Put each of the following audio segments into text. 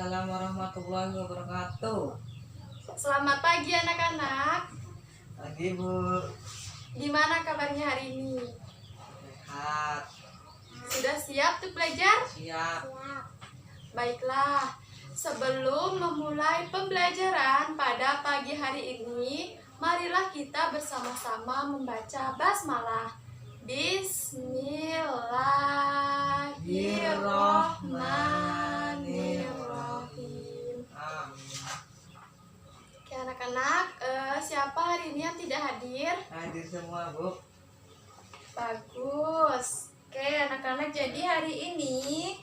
Waalaikumsalam warahmatullahi wabarakatuh. Selamat pagi anak-anak. Pagi Bu. Gimana kabarnya hari ini? Sehat. Sudah siap tuh belajar? Siap. Baiklah, sebelum memulai pembelajaran pada pagi hari ini, marilah kita bersama-sama membaca basmalah. Bismillahirrahmanirrahim. Amin. Oke anak-anak, siapa hari ini yang tidak hadir? Hadir semua Bu. Bagus. Oke anak-anak, jadi hari ini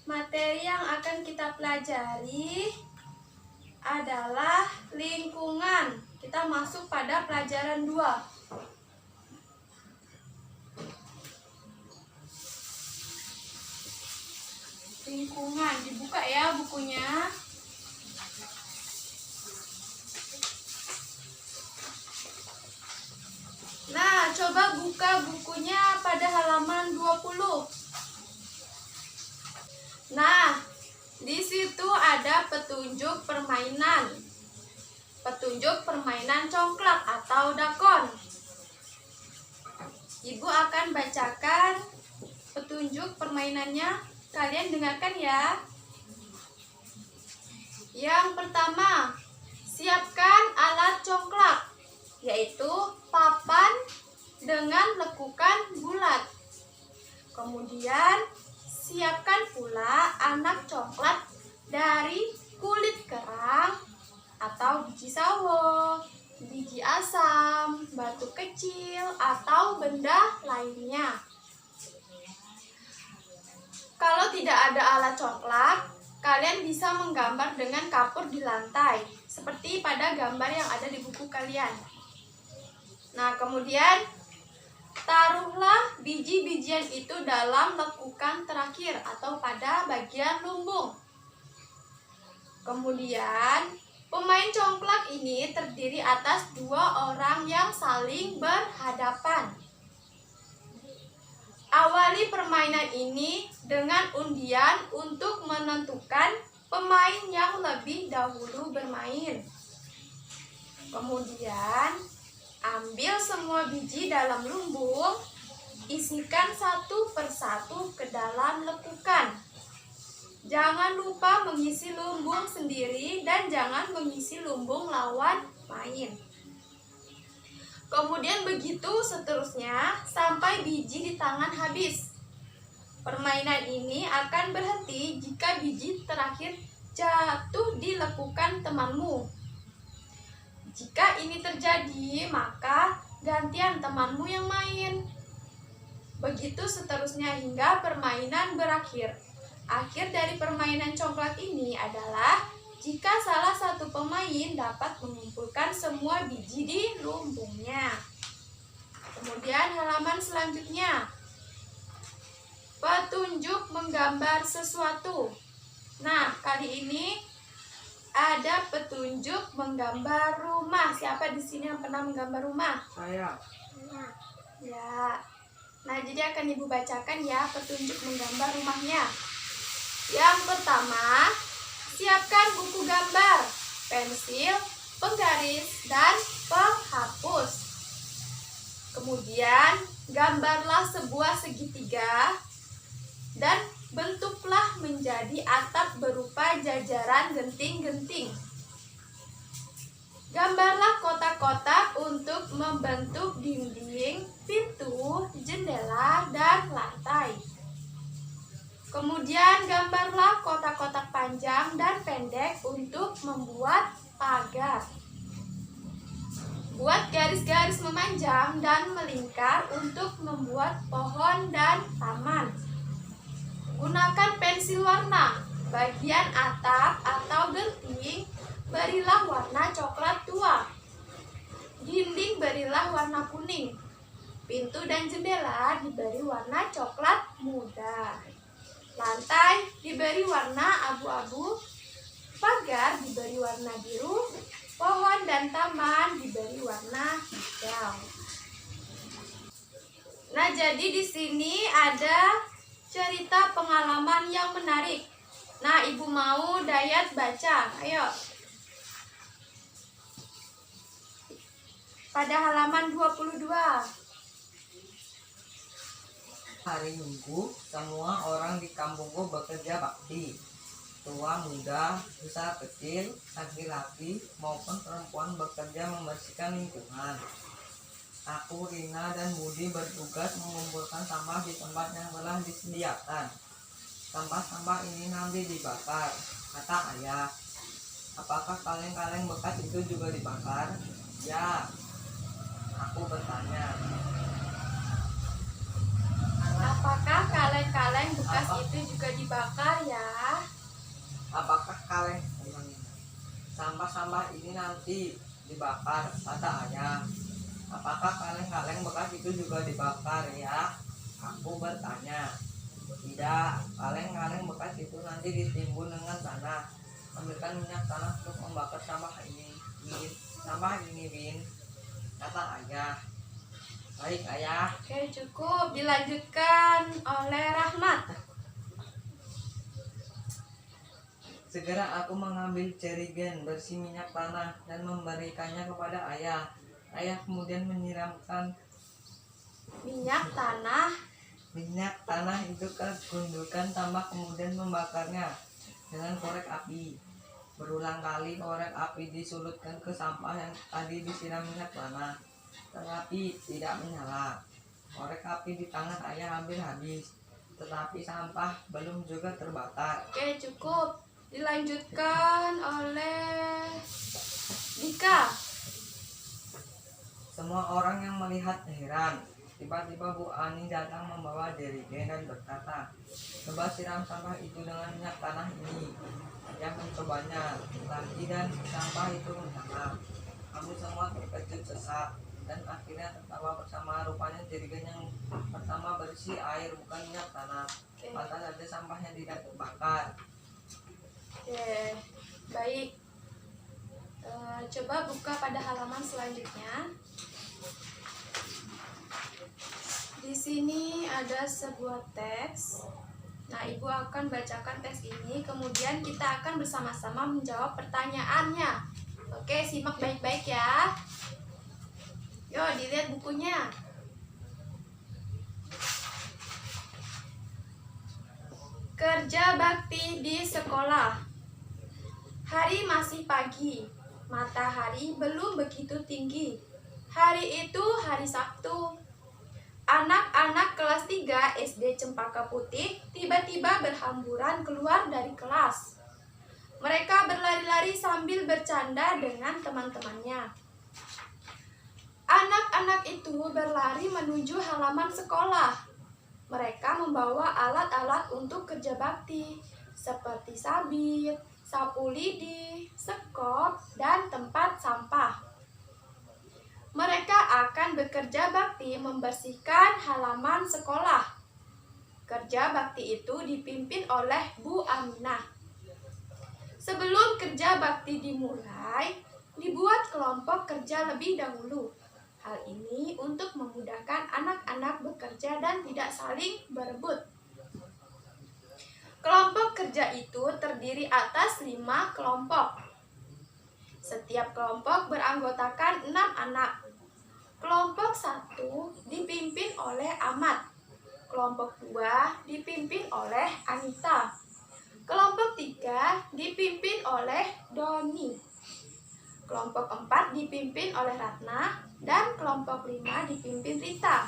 materi yang akan kita pelajari adalah lingkungan. Kita masuk pada pelajaran 2. Lingkungan, dibuka ya bukunya. Nah, coba buka bukunya pada halaman 20. Nah, di situ ada petunjuk permainan. Petunjuk permainan congklak atau dakon. Ibu akan bacakan petunjuk permainannya. Kalian dengarkan ya. Yang pertama, siapkan alat congklak, yaitu papan dengan lekukan bulat. Kemudian, siapkan pula anak coklat dari kulit kerang atau biji sawo, biji asam, batu kecil, atau benda lainnya. Kalau tidak ada alat coklat, kalian bisa menggambar dengan kapur di lantai, seperti pada gambar yang ada di buku kalian. Nah, kemudian taruhlah biji-bijian itu dalam lekukan terakhir atau pada bagian lumbung. Kemudian, pemain congklak ini terdiri atas 2 orang yang saling berhadapan. Awali permainan ini dengan undian untuk menentukan pemain yang lebih dahulu bermain. Kemudian, ambil semua biji dalam lumbung, isikan satu persatu ke dalam lekukan. Jangan lupa mengisi lumbung sendiri dan jangan mengisi lumbung lawan main. Kemudian begitu seterusnya sampai biji di tangan habis. Permainan ini akan berhenti jika biji terakhir jatuh di lekukan temanmu. Jika ini terjadi, maka gantian temanmu yang main. Begitu seterusnya hingga permainan berakhir. Akhir dari permainan congklak ini adalah jika salah satu pemain dapat mengumpulkan semua biji di lumbungnya. Kemudian halaman selanjutnya. Petunjuk menggambar sesuatu. Nah, kali ini ada petunjuk menggambar rumah. Siapa di sini yang pernah menggambar rumah? Saya. Ya. Nah, jadi akan Ibu bacakan ya petunjuk menggambar rumahnya. Yang pertama, siapkan buku gambar, pensil, penggaris, dan penghapus. Kemudian, gambarlah sebuah segitiga dan bentuklah menjadi atap berupa jajaran genting-genting. Gambarlah kotak-kotak untuk membentuk dinding, pintu, jendela, dan lantai. Kemudian gambarlah kotak-kotak panjang dan pendek untuk membuat pagar. Buat garis-garis memanjang dan melingkar untuk membuat pohon dan taman. Gunakan pensil warna. Bagian atap atau genting berilah warna coklat tua. Dinding berilah warna kuning. Pintu dan jendela diberi warna coklat muda. Lantai diberi warna abu-abu, pagar diberi warna biru, pohon dan taman diberi warna hijau. Nah, jadi di sini ada cerita pengalaman yang menarik. Nah, Ibu mau Dayat baca. Ayo. Pada halaman 22. Hari Minggu, semua orang di kampungku bekerja bakti. Tua, muda, besar, kecil, laki-laki maupun perempuan bekerja membersihkan lingkungan. Aku, Rina, dan Budi bertugas mengumpulkan sampah di tempat yang telah disediakan. Sampah-sampah ini nanti dibakar, kata ayah. Apakah kaleng-kaleng bekas itu juga dibakar? Ya, aku bertanya. Apakah kaleng-kaleng bekas itu juga dibakar ya? Apakah sampah-sampah ini nanti dibakar, kata ayah. Apakah kaleng-kaleng bekas itu juga dibakar ya? Aku bertanya. Tidak, kaleng-kaleng bekas itu nanti ditimbun dengan tanah. Ambilkan minyak tanah untuk membakar sampah ini, Win, kata ayah. Baik, ayah. Oke, cukup. Dilanjutkan oleh Rahmat. Segera aku mengambil jerigen bersih minyak tanah dan memberikannya kepada ayah. Ayah kemudian menyiramkan Minyak tanah. itu ke gundukan tambah kemudian membakarnya dengan korek api. Berulang kali korek api disulutkan ke sampah yang tadi disiram minyak tanah, tetapi tidak menyala. Korek api di tangan ayah hampir habis, tetapi sampah belum juga terbakar. Oke, cukup. Dilanjutkan oleh Dika. Semua orang yang melihat heran. Tiba-tiba Bu Ani datang membawa jerigen dan berkata, coba siram sampah itu dengan minyak tanah ini. Ayah mencobanya lagi dan sampah itu menyala. Kami semua terkejut sesak dan akhirnya tertawa bersama. Rupanya jerigen yang pertama berisi air bukan minyak tanah. Pantas saja sampahnya tidak terbakar. Oke, baik. Coba buka pada halaman selanjutnya. Di sini ada sebuah teks. Nah, Ibu akan bacakan teks ini, kemudian kita akan bersama-sama menjawab pertanyaannya. Oke, simak baik-baik ya. Yo, dilihat bukunya. Kerja bakti di sekolah. Hari masih pagi. Matahari belum begitu tinggi. Hari itu hari Sabtu. Anak-anak kelas 3 SD Cempaka Putih tiba-tiba berhamburan keluar dari kelas. Mereka berlari-lari sambil bercanda dengan teman-temannya. Anak-anak itu berlari menuju halaman sekolah. Mereka membawa alat-alat untuk kerja bakti, seperti sabit, sapu lidi, sekop, dan tempat sampah. Mereka akan bekerja bakti membersihkan halaman sekolah. Kerja bakti itu dipimpin oleh Bu Aminah. Sebelum kerja bakti dimulai, dibuat kelompok kerja lebih dahulu. Hal ini untuk memudahkan anak-anak bekerja dan tidak saling berebut. Kelompok kerja itu terdiri atas 5 kelompok. Setiap kelompok beranggotakan 6 anak. Kelompok 1 dipimpin oleh Ahmad. Kelompok 2 dipimpin oleh Anita. Kelompok 3 dipimpin oleh Doni. Kelompok 4 dipimpin oleh Ratna. Dan kelompok 5 dipimpin Rita.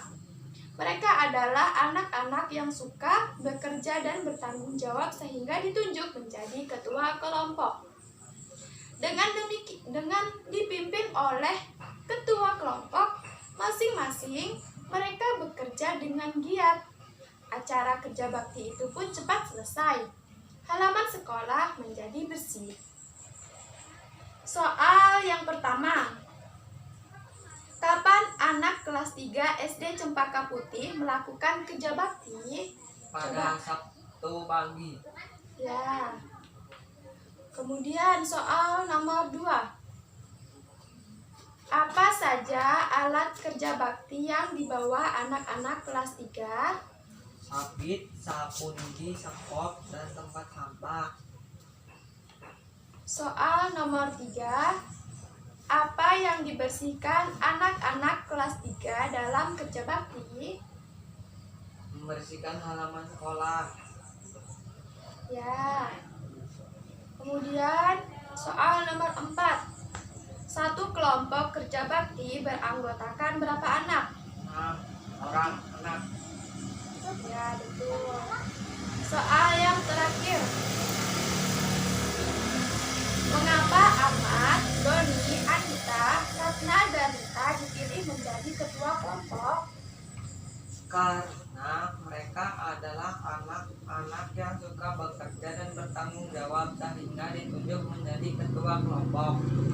Mereka adalah anak-anak yang suka bekerja dan bertanggung jawab sehingga ditunjuk menjadi ketua kelompok. Dengan dipimpin oleh ketua kelompok, masing-masing mereka bekerja dengan giat. Acara kerja bakti itu pun cepat selesai. Halaman sekolah menjadi bersih. Soal yang pertama. Kapan anak kelas 3 SD Cempaka Putih melakukan kerja bakti? Pada Sabtu pagi. Ya. Kemudian soal nomor 2. Apa saja alat kerja bakti yang dibawa anak-anak kelas 3? Sabit, sapu lidi, sekop, dan tempat sampah. Soal nomor 3. Apa yang dibersihkan anak-anak kelas 3 dalam kerja bakti? Membersihkan halaman sekolah. Ya. Kemudian soal nomor 4. Satu kelompok kerja bakti beranggotakan berapa anak? 6 orang anak. Ya, betul. Soal yang terakhir. Mengapa Ahmad, Doni, Anita, Ratna, dan Rita dipilih menjadi ketua kelompok? Karena mereka adalah anak-anak yang suka bekerja dan bertanggung jawab sehingga ditunjuk menjadi ketua kelompok.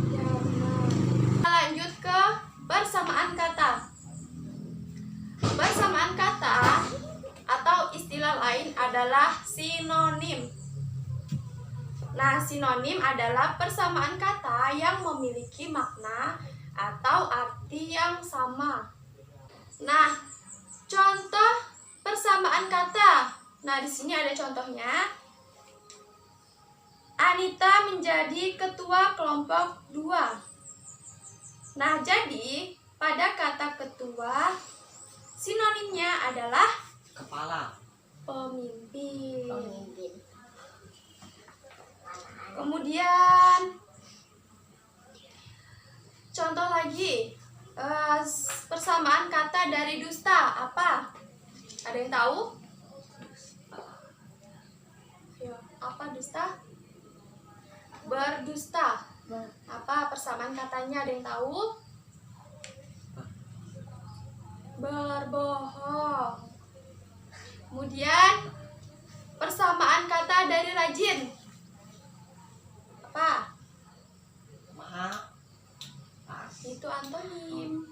Ya, benar. Kita lanjut ke persamaan kata. Persamaan kata atau istilah lain adalah sinonim. Nah, sinonim adalah persamaan kata yang memiliki makna atau arti yang sama. Nah, contoh persamaan kata. Nah, di sini ada contohnya. Anita menjadi ketua kelompok 2. Nah, jadi pada kata ketua, sinonimnya adalah Kepala. pemimpin. Pemimpin. Kemudian contoh lagi, persamaan kata dari dusta apa? Ada yang tahu? Ya, apa dusta? Berdusta. Apa persamaan katanya? Ada yang tahu? Berbohong. Kemudian persamaan kata dari rajin apa? Maaf. Itu antonim.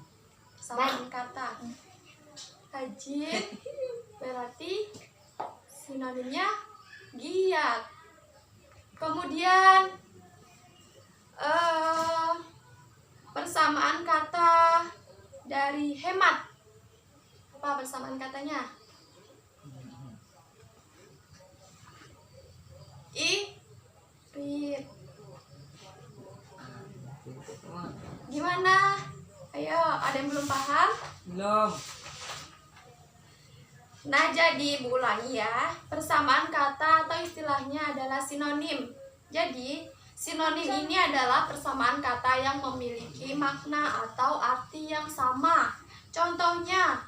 Persamaan kata. Rajin berarti sinonimnya giat. Kemudian persamaan kata dari hemat. Apa persamaan katanya? Irit. Gimana? Ayo, ada yang belum paham? Belum. Nah, jadi Bu ulangi ya. Persamaan kata atau istilahnya adalah sinonim. Jadi, sinonim ini adalah persamaan kata yang memiliki makna atau arti yang sama. Contohnya,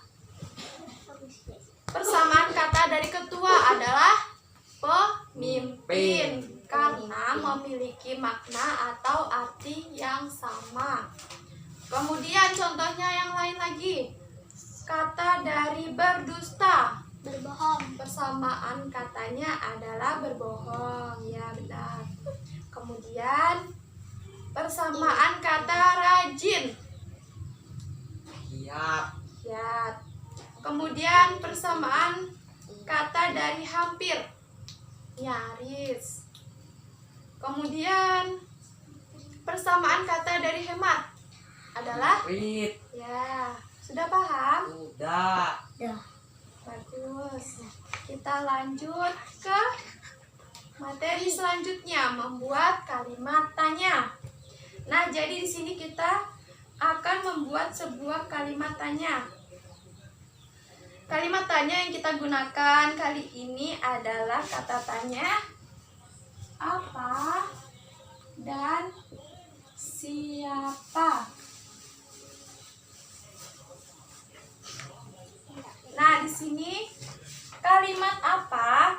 persamaan kata dari ketua adalah pemimpin karena memiliki makna atau arti yang sama. Kemudian contohnya yang lain lagi. Kata dari berdusta, Berbohong. persamaan katanya adalah berbohong. Ya, benar. Kemudian persamaan kata rajin. Giat. Ya. Kemudian persamaan kata dari hampir. Nyaris. Kemudian persamaan kata dari hemat adalah Irit. ya. Sudah paham? Udah. Ya. Bagus. Kita lanjut ke materi selanjutnya, membuat kalimat tanya. Nah, jadi di sini kita akan membuat sebuah kalimat tanya. Kalimat tanya yang kita gunakan kali ini adalah kata tanya, apa, dan siapa. Nah, di sini kalimat apa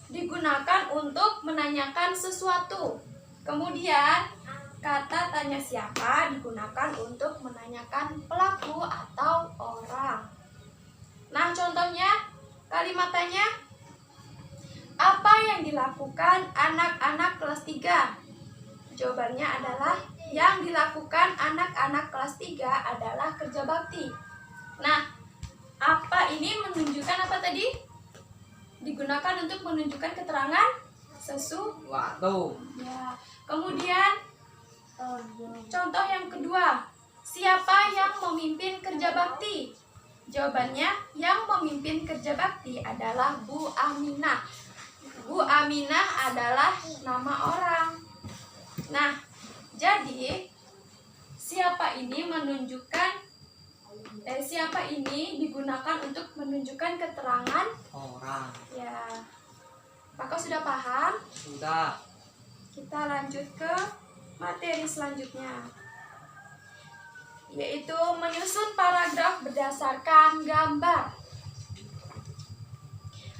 digunakan untuk menanyakan sesuatu. Kemudian kata tanya siapa digunakan untuk menanyakan pelaku atau orang. Nah, contohnya kalimat tanya, apa yang dilakukan anak-anak kelas 3? Jawabannya adalah yang dilakukan anak-anak kelas 3 adalah kerja bakti. Nah, apa ini menunjukkan apa tadi? Digunakan untuk menunjukkan keterangan sesuatu. Ya. Kemudian contoh yang kedua, siapa yang memimpin kerja bakti? Jawabannya, yang memimpin kerja bakti adalah Bu Aminah. Bu Aminah adalah nama orang. Nah, jadi siapa ini digunakan untuk menunjukkan keterangan orang. ya. Apakah sudah paham? Sudah. Kita lanjut ke materi selanjutnya, yaitu menyusun paragraf berdasarkan gambar.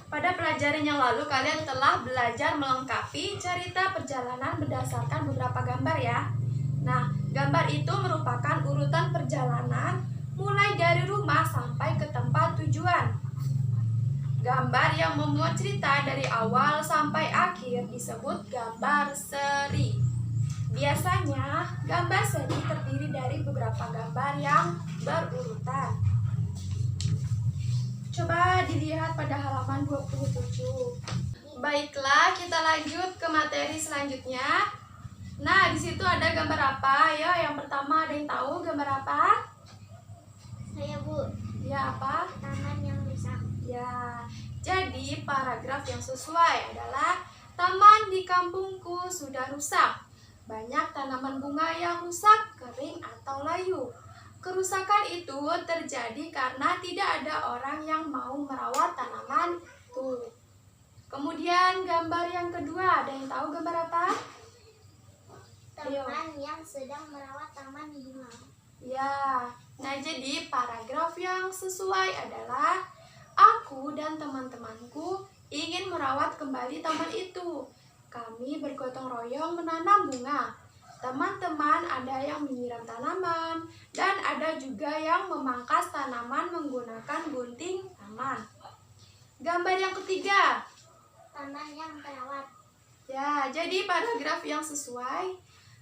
Pada pelajaran yang lalu kalian telah belajar melengkapi cerita perjalanan berdasarkan beberapa gambar ya. Nah, gambar itu merupakan urutan perjalanan mulai dari rumah sampai ke tempat tujuan. Gambar yang memuat cerita dari awal sampai akhir disebut gambar seri. Biasanya, gambar seri terdiri dari beberapa gambar yang berurutan. Coba dilihat pada halaman 27. Baiklah, kita lanjut ke materi selanjutnya. Nah, di situ ada gambar apa? Ya, yang pertama ada yang tahu gambar apa? Saya, Bu. Ya, apa? Taman yang rusak. Ya, jadi paragraf yang sesuai adalah taman di kampungku sudah rusak. Banyak tanaman bunga yang rusak, kering atau layu. Kerusakan itu terjadi karena tidak ada orang yang mau merawat tanaman itu. Kemudian gambar yang kedua, ada yang tahu gambar apa? Teman yang sedang merawat taman bunga. Ya, nah jadi paragraf yang sesuai adalah aku dan teman-temanku ingin merawat kembali taman itu. Kami bergotong royong menanam bunga. Teman-teman ada yang menyiram tanaman dan ada juga yang memangkas tanaman menggunakan gunting taman. Gambar yang ketiga. Taman yang terawat. Ya, jadi paragraf yang sesuai.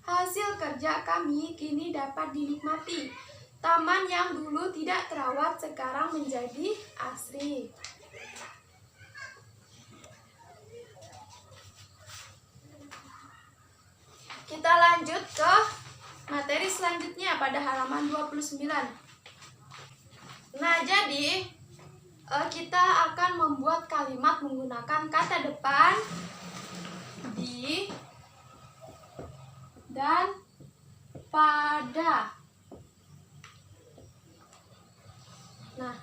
Hasil kerja kami kini dapat dinikmati. Taman yang dulu tidak terawat sekarang menjadi asri. Kita lanjut ke materi selanjutnya pada halaman 29. Nah, jadi kita akan membuat kalimat menggunakan kata depan di dan pada. Nah,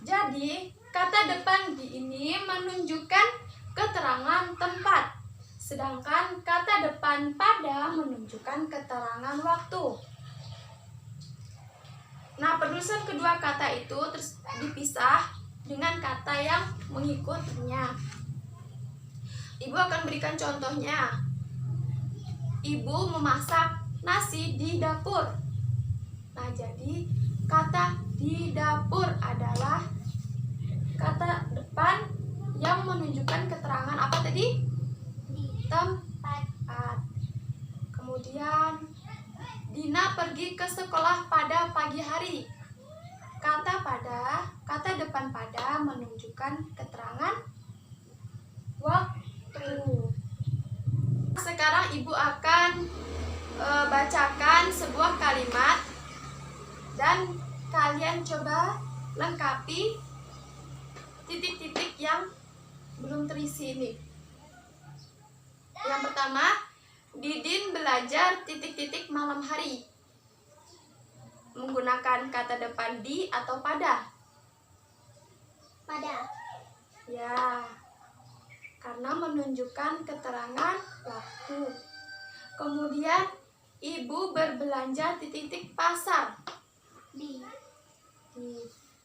jadi kata depan di ini menunjukkan keterangan tempat, sedangkan kata depan pada menunjukkan keterangan waktu. Nah, penulisan kedua kata itu terus dipisah dengan kata yang mengikutinya. Ibu akan berikan contohnya. Ibu memasak nasi di dapur. Nah, jadi kata di dapur adalah kata depan yang menunjukkan keterangan apa tadi? Tempat. Kemudian Dina pergi ke sekolah pada pagi hari. Kata depan pada menunjukkan keterangan waktu. Sekarang ibu akan bacakan sebuah kalimat dan kalian coba lengkapi titik-titik yang belum terisi ini. Yang pertama, Didin belajar titik-titik malam hari. Menggunakan kata depan di atau pada? Pada. Ya, karena menunjukkan keterangan waktu. Kemudian, ibu berbelanja titik-titik pasar. Di.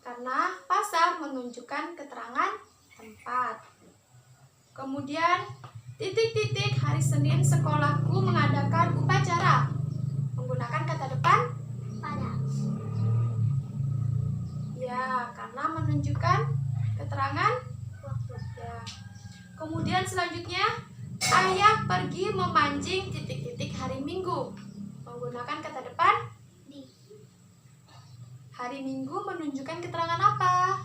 Karena pasar menunjukkan keterangan tempat. Kemudian, titik-titik hari Senin sekolahku mengadakan upacara. Menggunakan kata depan Pada. ya, karena menunjukkan keterangan Waktu. ya. Kemudian selanjutnya, ayah pergi memancing titik-titik hari Minggu. Menggunakan kata depan Di. hari Minggu menunjukkan keterangan apa?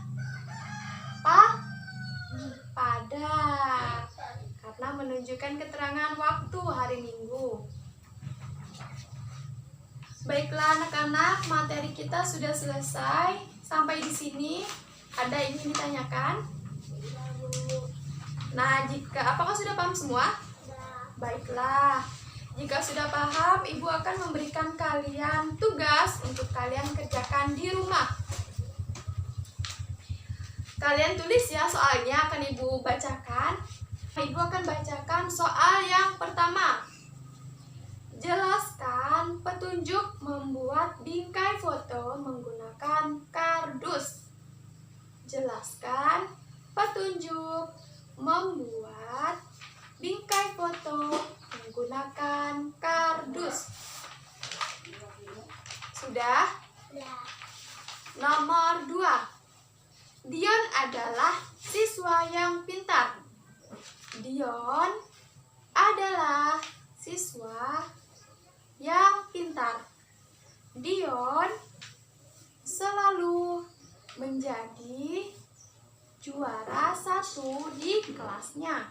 Pada. Karena menunjukkan keterangan waktu hari Minggu. Baiklah anak-anak, materi kita sudah selesai. Sampai di sini ada yang ingin ditanyakan? Nah, apakah sudah paham semua? Baiklah. Jika sudah paham, Ibu akan memberikan kalian tugas untuk kalian kerjakan di rumah. Kalian tulis ya, soalnya akan Ibu bacakan. Ibu akan bacakan soal yang pertama. Jelaskan petunjuk membuat bingkai foto menggunakan kardus. Jelaskan petunjuk membuat bingkai foto menggunakan kardus. Sudah? Nomor 2. Dion adalah siswa yang pintar. Dion adalah siswa yang pintar. Dion selalu menjadi juara 1 di kelasnya.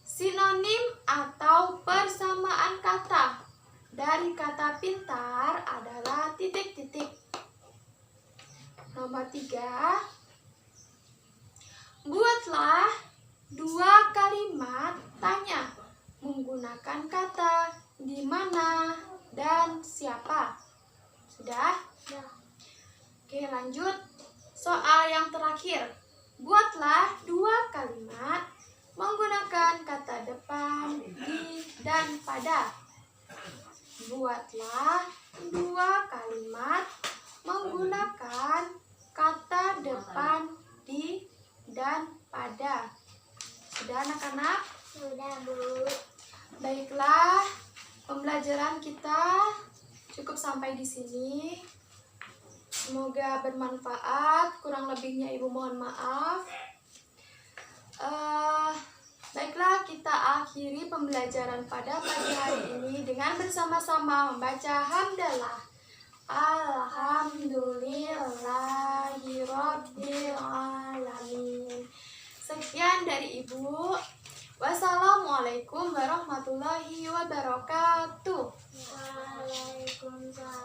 Sinonim atau persamaan kata dari kata pintar adalah titik-titik. Nomor 3. Buatlah 2 kalimat tanya menggunakan kata di mana dan siapa. Sudah? Oke, lanjut. Soal yang terakhir. Buatlah 2 kalimat menggunakan kata depan, di, dan pada. Buatlah 2 kalimat menggunakan kata depan, di, dan pada. Sudah anak-anak? Sudah, Bu. Baiklah, pembelajaran kita cukup sampai di sini. Semoga bermanfaat. Kurang lebihnya Ibu mohon maaf. Baiklah, kita akhiri pembelajaran pada pagi hari ini dengan bersama-sama membaca hamdalah. Alhamdulillahirabbil alamin. Sekian dari Ibu. Wassalamualaikum warahmatullahi wabarakatuh. Waalaikumsalam.